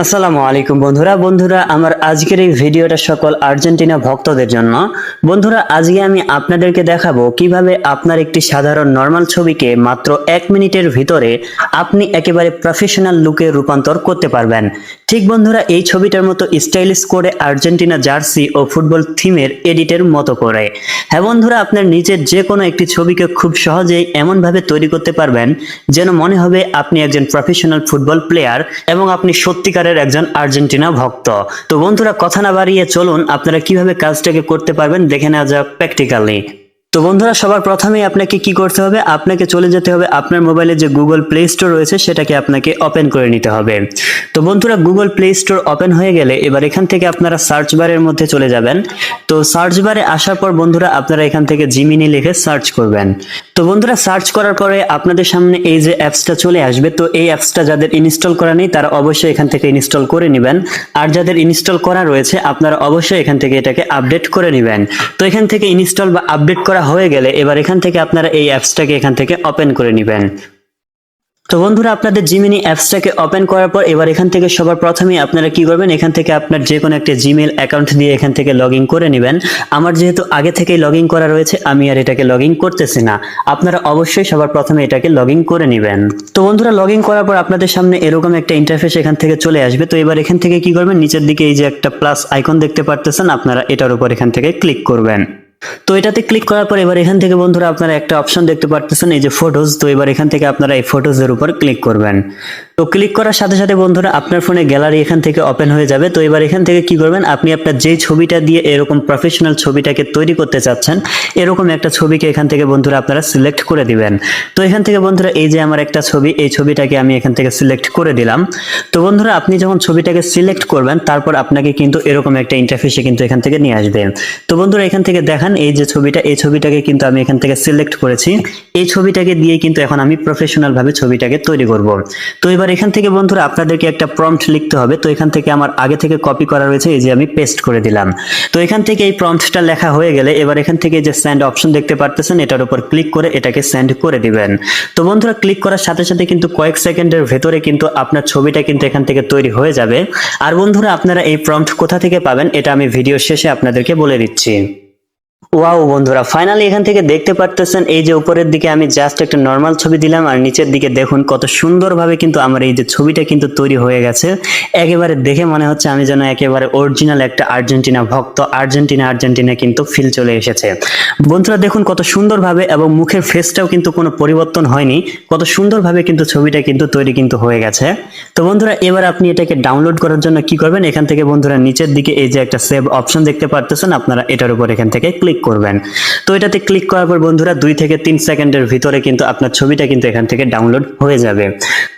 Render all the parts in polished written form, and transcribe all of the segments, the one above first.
আসসালামু আলাইকুম বন্ধুরা আমার আজকের এই ভিডিওটা সকল আর্জেন্টিনা ভক্তদের জন্য। বন্ধুরা, আজকে আমি আপনাদেরকে দেখাবো কিভাবে আপনার একটি সাধারণ নরমাল ছবিকে মাত্র 1 মিনিটের ভিতরে আপনি একেবারে প্রফেশনাল লুকে রূপান্তর করতে পারবেন। ঠিক বন্ধুরা, এই ছবিটার মতো স্টাইলিশ করে আর্জেন্টিনা জার্সি ও ফুটবল থিমের এডিটের মতো করে। হ্যাঁ বন্ধুরা, আপনার নিজের যে কোনো একটি ছবিকে খুব সহজেই এমনভাবে তৈরি করতে পারবেন যেন মনে হবে আপনি একজন প্রফেশনাল ফুটবল প্লেয়ার এবং আপনি সত্যিকারের একজন আর্জেন্টিনা ভক্ত। তো বন্ধুরা, কথা না বাড়িয়ে চলুন আপনারা কিভাবে কাজটাকে করতে পারবেন দেখে নেওয়া যাক প্র্যাকটিক্যালি। তো বন্ধুরা, সবার প্রথমেই আপনাকে কি করতে হবে, আপনাকে চলে যেতে হবে আপনার মোবাইলে যে গুগল প্লে স্টোর রয়েছে সেটাকে আপনাকে ওপেন করে নিতে হবে। তো বন্ধুরা, গুগল প্লে স্টোর ওপেন হয়ে গেলে এবার এখান থেকে আপনারা সার্চ বারের মধ্যে চলে যাবেন। তো সার্চ বারে আসার পর বন্ধুরা আপনারা এখান থেকে জিমিনি লিখে সার্চ করবেন। তো বন্ধুরা, সার্চ করার পরে আপনাদের সামনে এই যে অ্যাপসটা চলে আসবে। তো এই অ্যাপসটা যাদের ইনস্টল করা নেই তারা অবশ্যই এখান থেকে ইনস্টল করে নেবেন, আর যাদের ইনস্টল করা রয়েছে আপনারা অবশ্যই এখান থেকে এটাকে আপডেট করে নেবেন। তো এখান থেকে ইনস্টল বা আপডেট করা হয়ে গেলে এবার এখান থেকে আপনারা এই অ্যাপসটাকে এখান থেকে ওপেন করে নেবেন। তো বন্ধুরা, আপনাদের জিমিনি অ্যাপসটাকে ওপেন করার পর এবার এখান থেকে সবার প্রথমেই আপনারা কি করবেন, এখান থেকে আপনার যে কোনো একটা জিমেল অ্যাকাউন্ট দিয়ে এখান থেকে লগ ইন করে নেবেন। আমার যেহেতু আগে থেকেই লগ ইন করা রয়েছে আমি আর এটাকে লগ ইন করতেছি না, আপনারা অবশ্যই সবার প্রথমে এটাকে লগ ইন করে নেবেন। তো বন্ধুরা, লগ ইন করার পর আপনাদের সামনে এরকম একটা ইন্টারফেস এখান থেকে চলে আসবে। তো এবার এখান থেকে কি করবেন, নিচের দিকে এই যে একটা প্লাস আইকন দেখতে পারতেছেন, আপনারা এটার উপর এখান থেকে ক্লিক করবেন। তো এটাতে ক্লিক করার পর এবার এখান থেকে বন্ধুরা আপনারা একটা অপশন দেখতে পারতেছেন, এই যে ফটোজ। তো এবার এখান থেকে আপনারা এই ফটোজ এর উপর ক্লিক করবেন। তো ক্লিক করার সাথে সাথে বন্ধুরা আপনার ফোনে গ্যালারি এখান থেকে ওপেন হয়ে যাবে। তো এবার এখান থেকে কি করবেন, আপনি আপনার যেই ছবিটা দিয়ে এরকম প্রফেশনাল ছবিটাকে তৈরি করতে চাচ্ছেন এরকম একটা ছবিকে এখান থেকে বন্ধুরা আপনারা সিলেক্ট করে দিবেন। তো এখান থেকে বন্ধুরা এই যে আমার একটা ছবি, এই ছবিটাকে আমি এখান থেকে সিলেক্ট করে দিলাম। তো বন্ধুরা, আপনি যখন ছবিটাকে সিলেক্ট করবেন তারপর আপনাকে কিন্তু এরকম একটা ইন্টারফেসে কিন্তু এখান থেকে নিয়ে আসবে। তো বন্ধুরা এখান থেকে দেখেন এই যে ছবিটা, এই ছবিটাকে কিন্তু আমি এখান থেকে সিলেক্ট করেছি। এই ছবিটাকে দিয়ে কিন্তু এখন আমি প্রফেশনাল ভাবে ছবিটাকে তৈরি করব। তো এবার এখান থেকে বন্ধুরা আপনাদেরকে একটা প্রম্পট লিখতে হবে। তো এখান থেকে আমার আগে থেকে কপি করা রয়েছে, এই যে আমি পেস্ট করে দিলাম। তো এখান থেকে এই প্রম্পটটা লেখা হয়ে গেলে এবার এখান থেকে যে সেন্ড অপশন দেখতে পারতেছেন এটার উপর ক্লিক করে এটাকে সেন্ড করে দিবেন। তো বন্ধুরা, ক্লিক করার সাথে সাথে কিন্তু কয়েক সেকেন্ডের ভেতরে কিন্তু আপনার ছবিটা কিন্তু এখান থেকে তৈরি হয়ে যাবে। আর বন্ধুরা, আপনারা এই প্রম্পট কোথা থেকে পাবেন এটা আমি ভিডিও শেষে আপনাদেরকে বলে দিচ্ছি। ওয়াও বন্ধুরা, ফাইনালি এখান থেকে দেখতে পারতেছেন এই যে উপরের দিকে আমি জাস্ট একটা নর্মাল ছবি দিলাম আর নিচের দিকে দেখুন কত সুন্দরভাবে কিন্তু আমার এই যে ছবিটা কিন্তু তৈরি হয়ে গেছে। একেবারে দেখে মনে হচ্ছে আমি যেন একেবারে অরিজিনাল একটা আর্জেন্টিনা ভক্ত, আর্জেন্টিনা কিন্তু ফিল চলে এসেছে। বন্ধুরা দেখুন কত সুন্দরভাবে, এবং মুখের ফেসটাও কিন্তু কোনো পরিবর্তন হয়নি, কত সুন্দরভাবে কিন্তু ছবিটা কিন্তু তৈরি কিন্তু হয়ে গেছে। তো বন্ধুরা, এবার আপনি এটাকে ডাউনলোড করার জন্য কি করবেন, এখান থেকে বন্ধুরা নিচের দিকে এই যে একটা সেভ অপশন দেখতে পারতেছেন, আপনারা এটার উপর এখান থেকে ক্লিক করবেন। তো এটাতে ক্লিক করার পর বন্ধুরা 2 থেকে 3 সেকেন্ডের ভিতরে কিন্তু আপনার ছবিটা কিন্তু এখান থেকে ডাউনলোড হয়ে যাবে।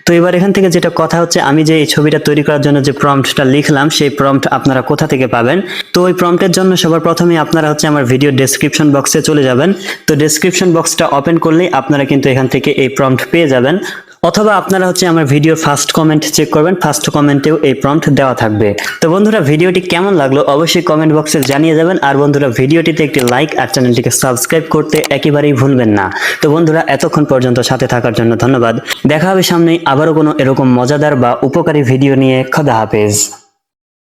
তো এবার এখান থেকে যেটা কথা হচ্ছে, আমি যে এই ছবিটা তৈরি করার জন্য যে প্রম্পটটা লিখলাম সেই প্রম্পট আপনারা কোথা থেকে পাবেন। তো ওই প্রম্পটের জন্য সবার প্রথমে আপনারা হচ্ছে আমার ভিডিও ডেসক্রিপশন বক্সে চলে যাবেন। তো ডেসক্রিপশন বক্সটা ওপেন করলেই আপনারা কিন্তু এখান থেকে এই প্রম্পট পেয়ে যাবেন, অথবা আপনারা হচ্ছে আমার ভিডিওর ফার্স্ট কমেন্ট চেক করবেন, ফার্স্ট কমেন্টেও এই প্রম্পট দেওয়া থাকবে। তো বন্ধুরা, ভিডিওটি কেমন লাগলো অবশ্যই কমেন্ট বক্সে জানিয়ে যাবেন। আর বন্ধুরা, ভিডিওটিতে একটি লাইক আর চ্যানেলটিকে সাবস্ক্রাইব করতে একেবারেই ভুলবেন না। তো বন্ধুরা, এতক্ষণ পর্যন্ত সাথে থাকার জন্য ধন্যবাদ। দেখা হবে সামনে আবারও কোনো এরকম মজাদার বা উপকারী ভিডিও নিয়ে। খোদা হাফেজ।